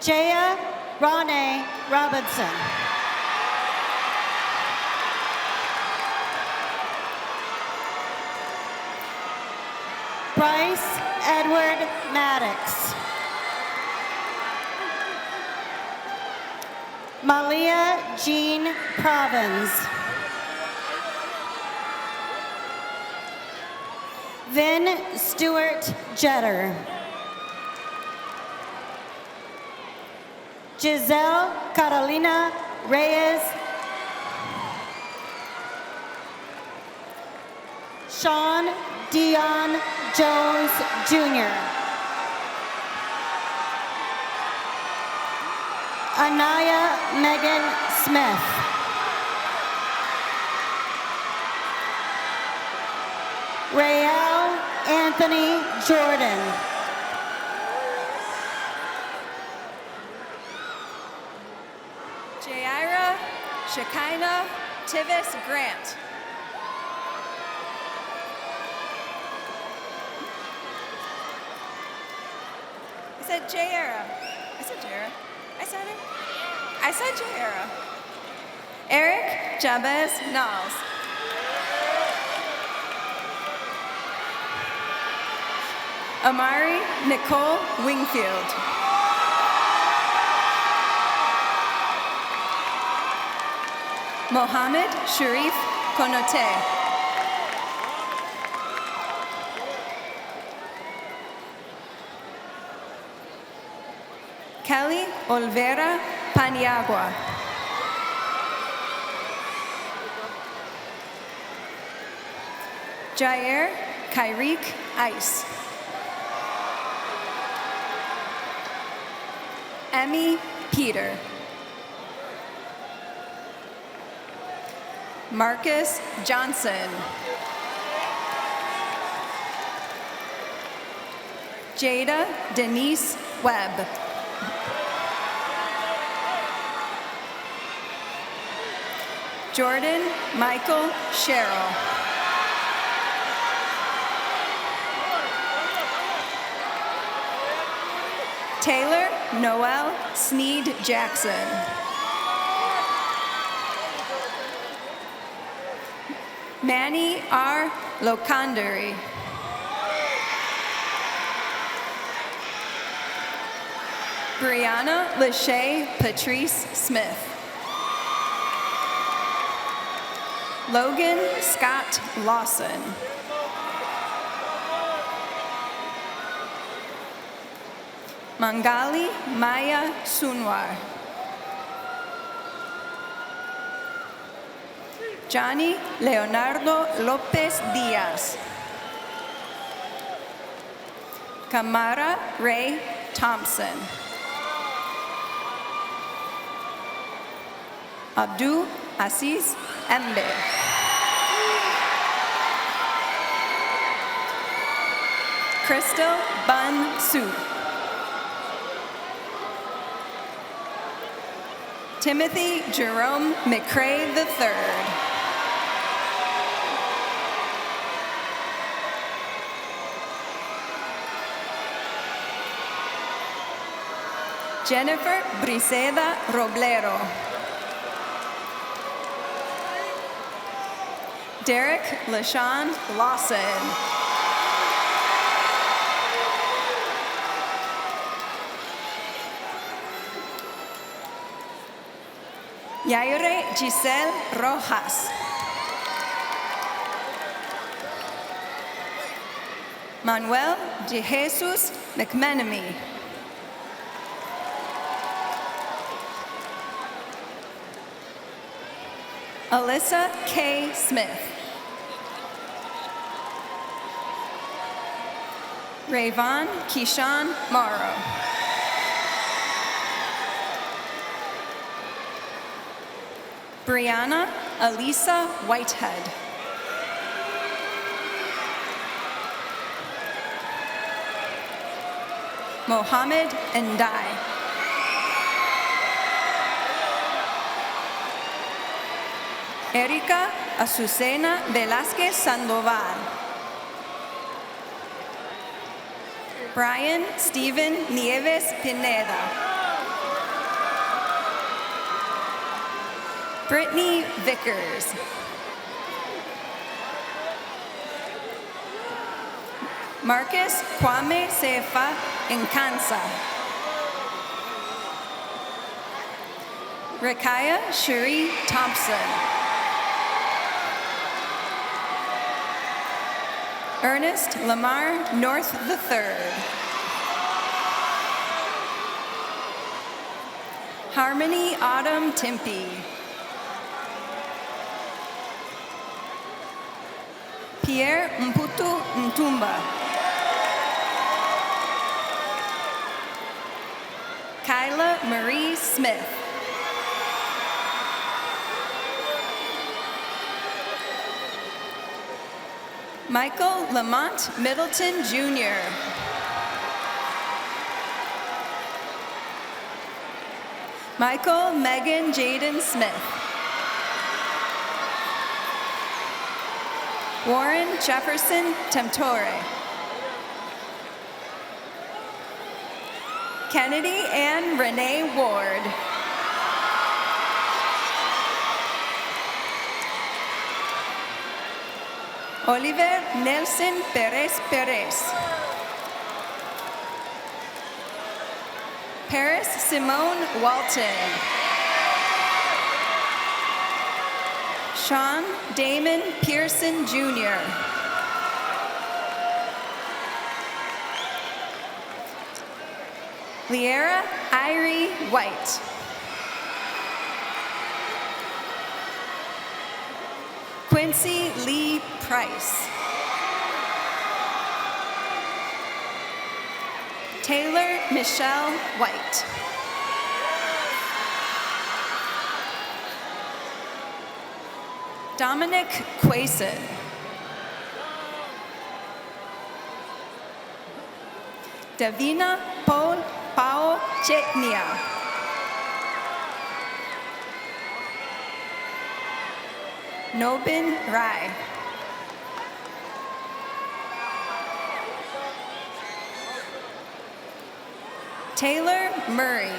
Jaya Ronnie Robinson. Bryce Edward Maddox. Malia Jean Provins. Vin Stewart Jetter. Giselle Carolina Reyes. Sean Dion Jones Jr. Anaya Megan Smith. Rael Anthony Jordan. Jaira Shekinah Tivis Grant. I said Jaira. I said Jaira. I said it. I said Jaira. Eric Jabez Knowles. Amari Nicole Wingfield. Mohammed Sharif Konote. Kelly Olvera Paniagua. Jair Kyrique Ice. Emmy Peter. Marcus Johnson. Jada Denise Webb. Jordan Michael Sherrill. Taylor Noel Sneed Jackson. Manny R. Locandari. Brianna Lachey Patrice Smith. Logan Scott Lawson. Mangali Maya Sunwar. Johnny Leonardo Lopez Diaz. Kamara Ray Thompson. Abdul Aziz Embe. Crystal Bun Su. Timothy Jerome McCrae III. Jennifer Briseda Roblero. Derek LaShawn Lawson. Yaire Giselle Rojas. Manuel de Jesus McMenemy. Alyssa K. Smith. Rayvon Keyshawn Morrow. Brianna Elisa Whitehead. Mohammed Ndai. Erika Azucena Velázquez Sandoval. Brian Stephen Nieves Pineda. Brittany Vickers. Marcus Kwame Sefa Nkansa. Rakaya Cherie Thompson. Ernest Lamar North III. Harmony Autumn Timpey. Pierre Mputu Ntumba. Kyla Marie Smith. Michael Lamont Middleton Jr. Michael Megan Jaden Smith. Warren Jefferson Tempore. Kennedy Ann Renee Ward. Oliver Nelson Perez Perez. Paris Simone Walton. Sean Damon Pearson Jr. Liera Irie White. Quincy Lee Price. Taylor Michelle White. Dominic Quason. Davina Pao Chetnia. Nobin Rai. Taylor Murray.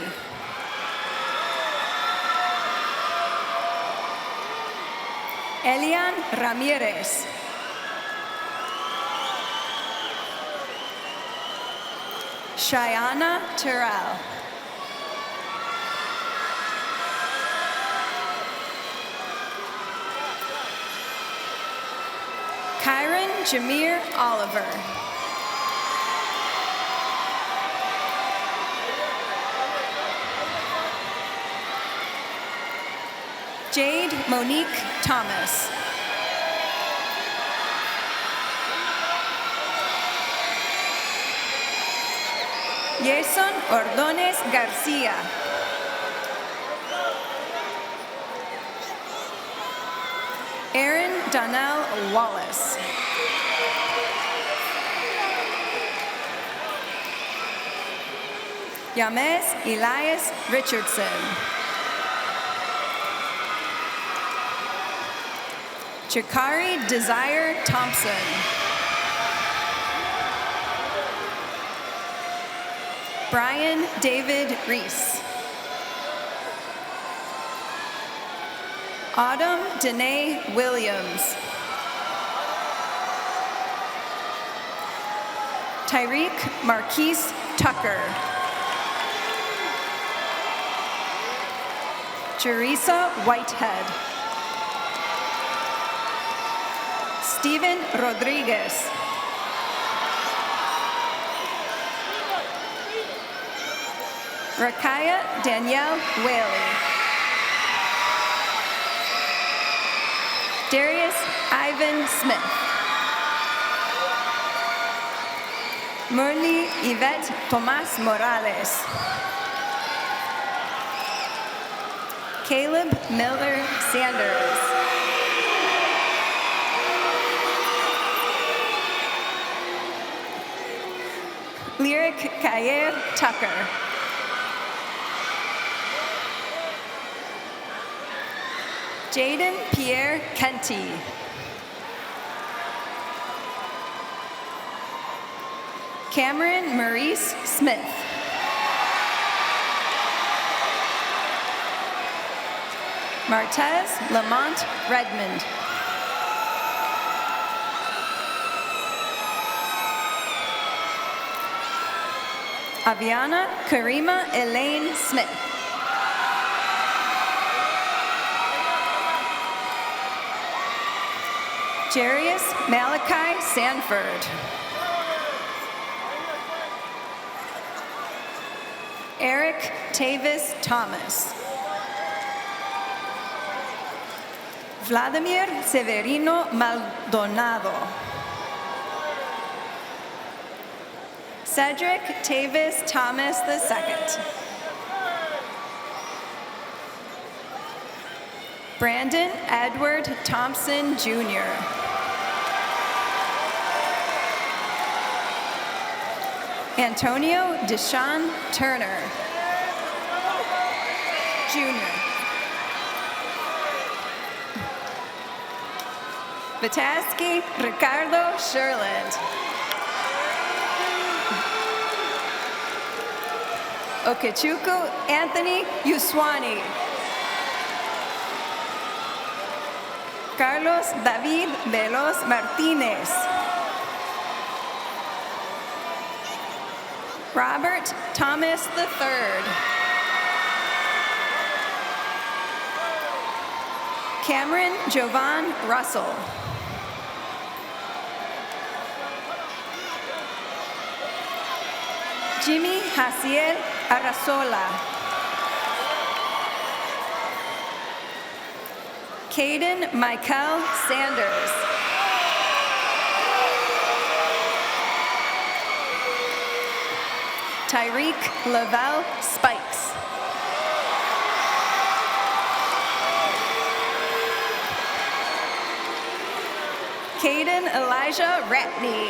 Elian Ramirez. Shayana Terrell. Kyron Jameer Oliver. Jade Monique Thomas. Jason Ordonez Garcia. Aaron Donnell Wallace. Yames Elias Richardson. Chikari Desire Thompson. Brian David Reese. Autumn Danae Williams. Tyreek Marquise Tucker. Jerisa Whitehead. Steven Rodriguez. Rakaya Danielle Whaley. Darius Ivan Smith. Murli Yvette Tomas Morales. Caleb Miller Sanders. Lyric Kayer Tucker. Jaden Pierre Kenty. Cameron Maurice Smith. Martez Lamont Redmond. Aviana Karima Elaine Smith. Jarius Malachi Sanford. Eric Tavis Thomas. Vladimir Severino Maldonado. Cedric Tavis Thomas II. Brandon Edward Thompson Jr. Antonio Deshaun Turner Jr. Vitaski Ricardo Sherland. Okechukwu Anthony Uswani. Carlos David Veloz Martinez. Robert Thomas III. Cameron Jovan Russell. Jimmy Haciel Arrazola. Caden Michael Sanders. Tyreek Lavelle Spikes. Caden Elijah Ratney.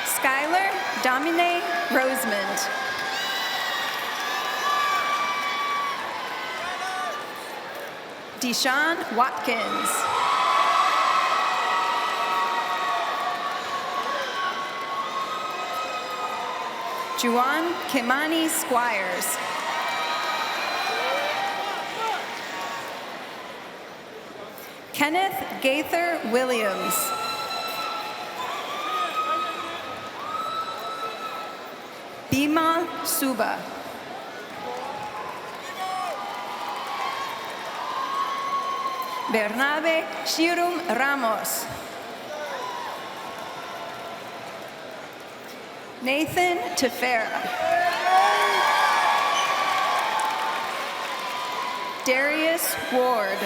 Skylar Domine Rosemond. Deshaun Watkins. Juan Kimani Squires. Kenneth Gaither Williams. Bima Suba. Bernabe Shirum Ramos. Nathan Tefera. Darius Ward.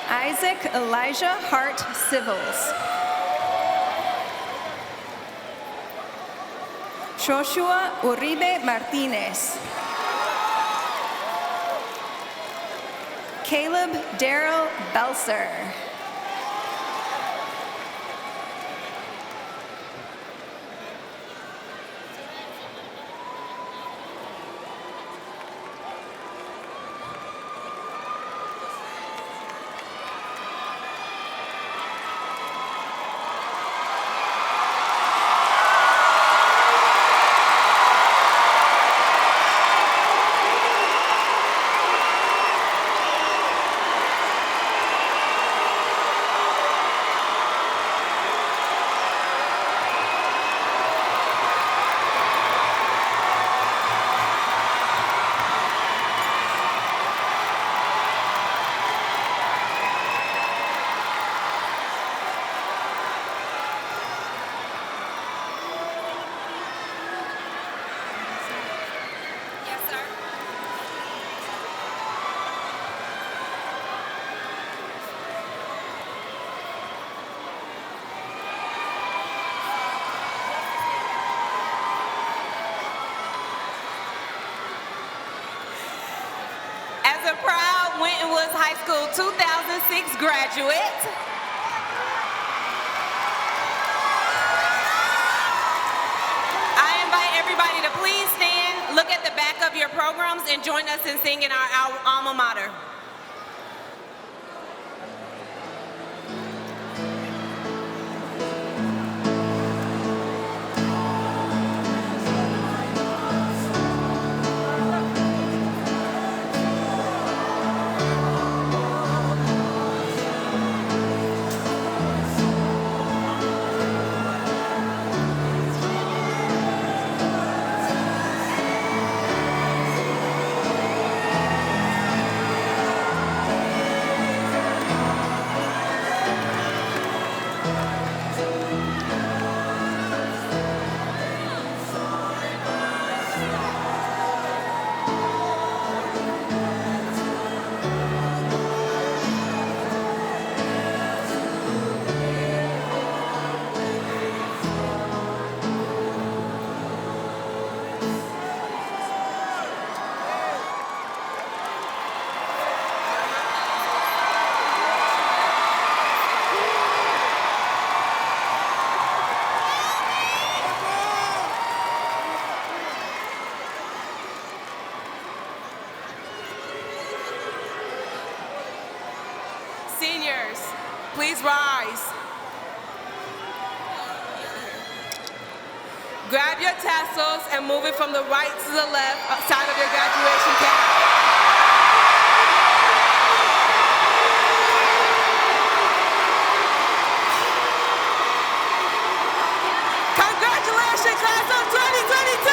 Isaac Elijah Hart Civils. Joshua Uribe Martinez. Caleb Darrell Belser. As a proud Winton Woods High School 2006 graduate, I invite everybody to please stand, look at the back of your programs, and join us in singing our alma mater. Seniors, please rise. Grab your tassels and move it from the right to the left side of your graduation cap. Congratulations, class of 2022!